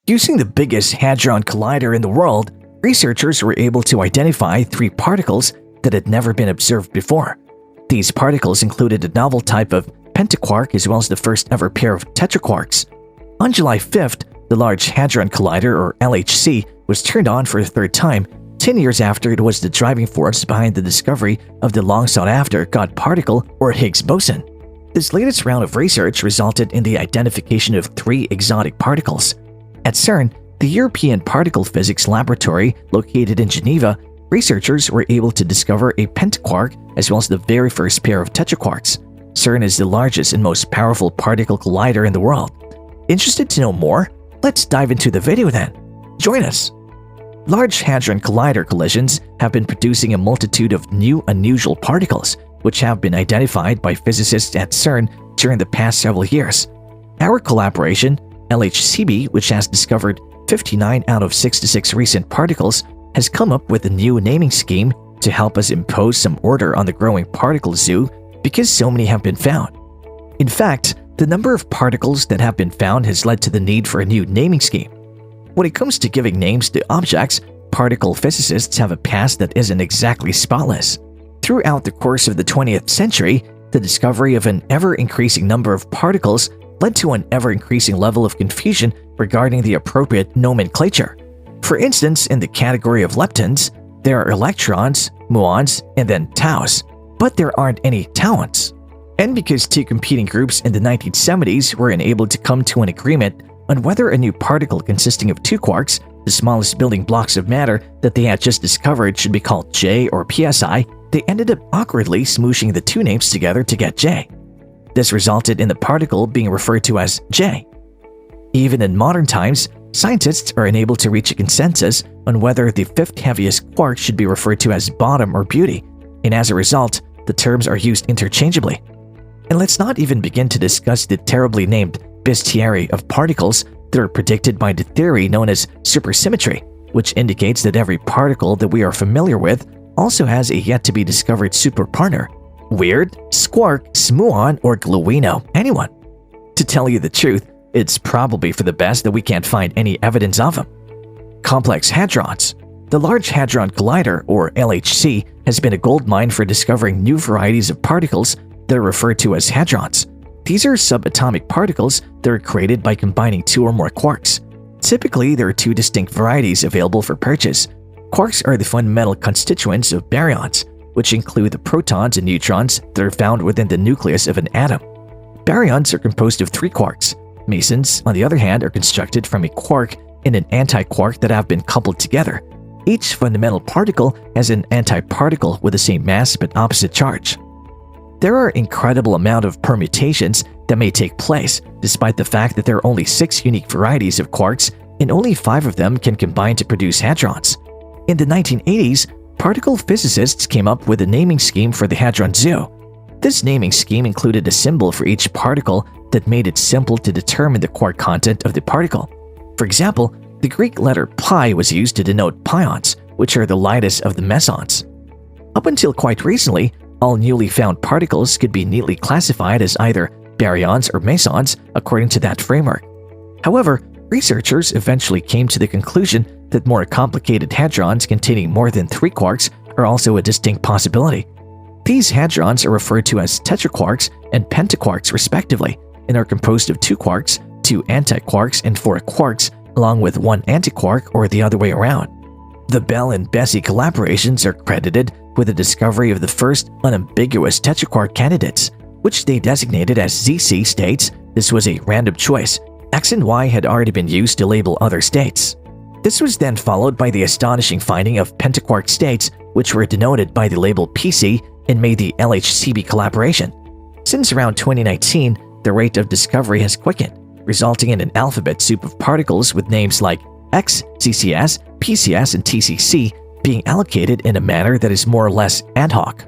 Using the biggest hadron collider in the world, researchers were able to identify 3 particles that had never been observed before. These particles included a novel type of pentaquark as well as the first ever pair of tetraquarks. On July 5th, the Large Hadron Collider, or LHC, was turned on for a 3rd time, 10 years after it was the driving force behind the discovery of the long-sought-after God particle, or Higgs Boson. This latest round of research resulted in the identification of 3 exotic particles. At CERN, the European Particle Physics Laboratory located in Geneva, researchers were able to discover a pentaquark as well as the very first pair of tetraquarks. CERN is the largest and most powerful particle collider in the world. Interested to know more? Let's dive into the video then. Join us! Large Hadron Collider collisions have been producing a multitude of new unusual particles, which have been identified by physicists at CERN during the past several years. Our collaboration, LHCb, which has discovered 59 out of 66 recent particles, has come up with a new naming scheme to help us impose some order on the growing particle zoo because so many have been found. In fact, the number of particles that have been found has led to the need for a new naming scheme. When it comes to giving names to objects, particle physicists have a past that isn't exactly spotless. Throughout the course of the 20th century, the discovery of an ever-increasing number of particles led to an ever-increasing level of confusion regarding the appropriate nomenclature. For instance, in the category of leptons, there are electrons, muons, and then taus, but there aren't any tauons. And because 2 competing groups in the 1970s were unable to come to an agreement on whether a new particle consisting of 2 quarks, the smallest building blocks of matter that they had just discovered, should be called J or PSI, they ended up awkwardly smooshing the 2 names together to get J. This resulted in the particle being referred to as J. Even in modern times, scientists are unable to reach a consensus on whether the 5th heaviest quark should be referred to as bottom or beauty, and as a result, the terms are used interchangeably. And let's not even begin to discuss the terribly named bestiary of particles that are predicted by the theory known as supersymmetry, which indicates that every particle that we are familiar with also has a yet-to-be-discovered superpartner. Weird, squark, smuon, or gluino, anyone? To tell you the truth, it's probably for the best that we can't find any evidence of them. Complex hadrons. The Large Hadron Collider, or LHC, has been a goldmine for discovering new varieties of particles that are referred to as hadrons. These are subatomic particles that are created by combining 2 or more quarks. Typically, there are 2 distinct varieties available for purchase. Quarks are the fundamental constituents of baryons, which include the protons and neutrons that are found within the nucleus of an atom. Baryons are composed of 3 quarks. Mesons, on the other hand, are constructed from a quark and an antiquark that have been coupled together. Each fundamental particle has an antiparticle with the same mass but opposite charge. There are incredible amount of permutations that may take place, despite the fact that there are only 6 unique varieties of quarks and only 5 of them can combine to produce hadrons. In the 1980s, particle physicists came up with a naming scheme for the hadron zoo. This naming scheme included a symbol for each particle that made it simple to determine the quark content of the particle. For example, the Greek letter pi was used to denote pions, which are the lightest of the mesons. Up until quite recently, all newly found particles could be neatly classified as either baryons or mesons according to that framework. However, researchers eventually came to the conclusion that more complicated hadrons containing more than 3 quarks are also a distinct possibility. These hadrons are referred to as tetraquarks and pentaquarks respectively, and are composed of 2 quarks, 2 antiquarks, and 4 quarks, along with 1 antiquark or the other way around. The Bell and Bessie collaborations are credited with the discovery of the first unambiguous tetraquark candidates, which they designated as ZC states. This was a random choice. X and Y had already been used to label other states. This was then followed by the astonishing finding of pentaquark states, which were denoted by the label PC and made the LHCb collaboration. Since around 2019, the rate of discovery has quickened, resulting in an alphabet soup of particles with names like X, CCS, PCS, and TCC being allocated in a manner that is more or less ad hoc.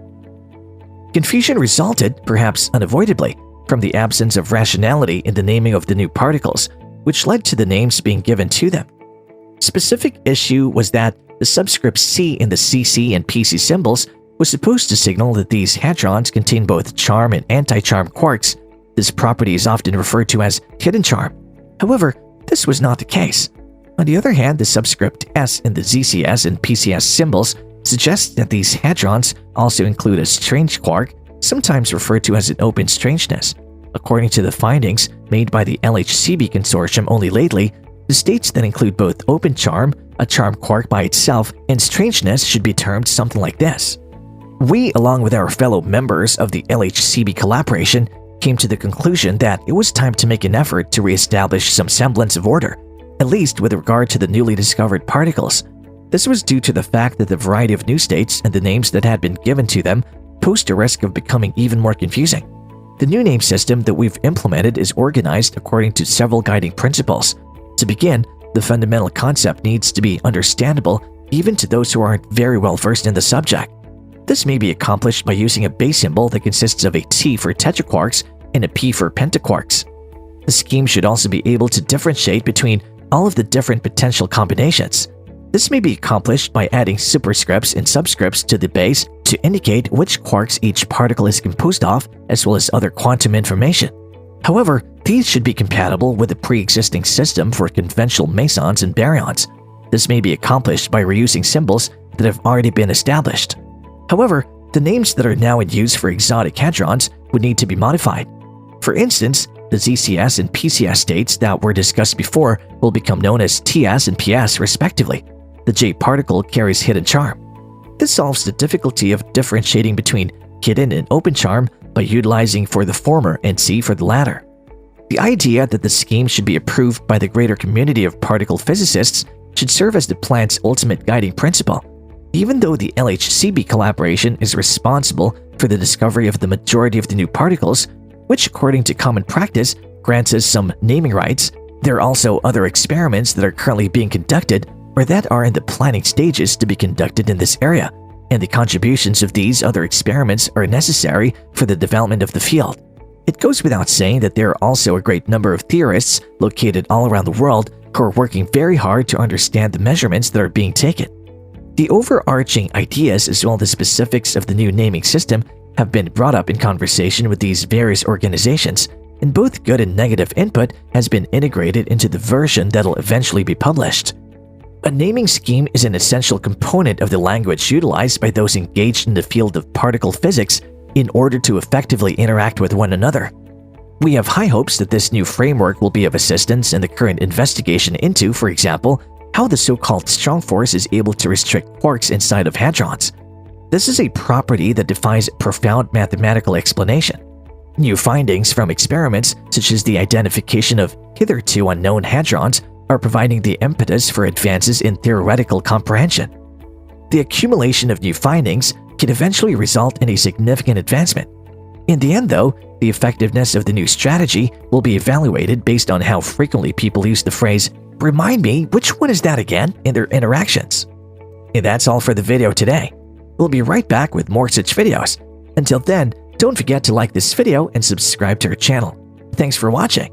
Confusion resulted, perhaps unavoidably, from the absence of rationality in the naming of the new particles, which led to the names being given to them. Specific issue was that the subscript C in the CC and PC symbols was supposed to signal that these hadrons contain both charm and anti-charm quarks. This property is often referred to as hidden charm. However, this was not the case. On the other hand, the subscript S in the ZCS and PCS symbols suggests that these hadrons also include a strange quark, sometimes referred to as an open strangeness. According to the findings made by the LHCb consortium only lately, the states that include both open charm, a charm quark by itself, and strangeness should be termed something like this. We, along with our fellow members of the LHCb collaboration, came to the conclusion that it was time to make an effort to re-establish some semblance of order, at least with regard to the newly discovered particles. This was due to the fact that the variety of new states and the names that had been given to them posed a risk of becoming even more confusing. The new name system that we've implemented is organized according to several guiding principles. To begin, the fundamental concept needs to be understandable even to those who aren't very well versed in the subject. This may be accomplished by using a base symbol that consists of a T for tetraquarks and a P for pentaquarks. The scheme should also be able to differentiate between all of the different potential combinations. This may be accomplished by adding superscripts and subscripts to the base to indicate which quarks each particle is composed of, as well as other quantum information. However, these should be compatible with the pre-existing system for conventional mesons and baryons. This may be accomplished by reusing symbols that have already been established. However, the names that are now in use for exotic hadrons would need to be modified. For instance, the ZCS and PCS states that were discussed before will become known as TS and PS respectively. The J particle carries hidden charm. This solves the difficulty of differentiating between hidden and open charm by utilizing for the former and C for the latter. The idea that the scheme should be approved by the greater community of particle physicists should serve as the plan's ultimate guiding principle. Even though the LHCb collaboration is responsible for the discovery of the majority of the new particles, which according to common practice grants us some naming rights, there are also other experiments that are currently being conducted or that are in the planning stages to be conducted in this area, and the contributions of these other experiments are necessary for the development of the field. It goes without saying that there are also a great number of theorists located all around the world who are working very hard to understand the measurements that are being taken. The overarching ideas as well as the specifics of the new naming system have been brought up in conversation with these various organizations, and both good and negative input has been integrated into the version that'll eventually be published. A naming scheme is an essential component of the language utilized by those engaged in the field of particle physics in order to effectively interact with one another. We have high hopes that this new framework will be of assistance in the current investigation into, for example, how the so-called strong force is able to restrict quarks inside of hadrons. This is a property that defies profound mathematical explanation. New findings from experiments, such as the identification of hitherto unknown hadrons, are providing the impetus for advances in theoretical comprehension. The accumulation of new findings can eventually result in a significant advancement. In the end, though, the effectiveness of the new strategy will be evaluated based on how frequently people use the phrase, "Remind me, which one is that again?" in their interactions. And that's all for the video today. We'll be right back with more such videos. Until then, don't forget to like this video and subscribe to our channel. Thanks for watching.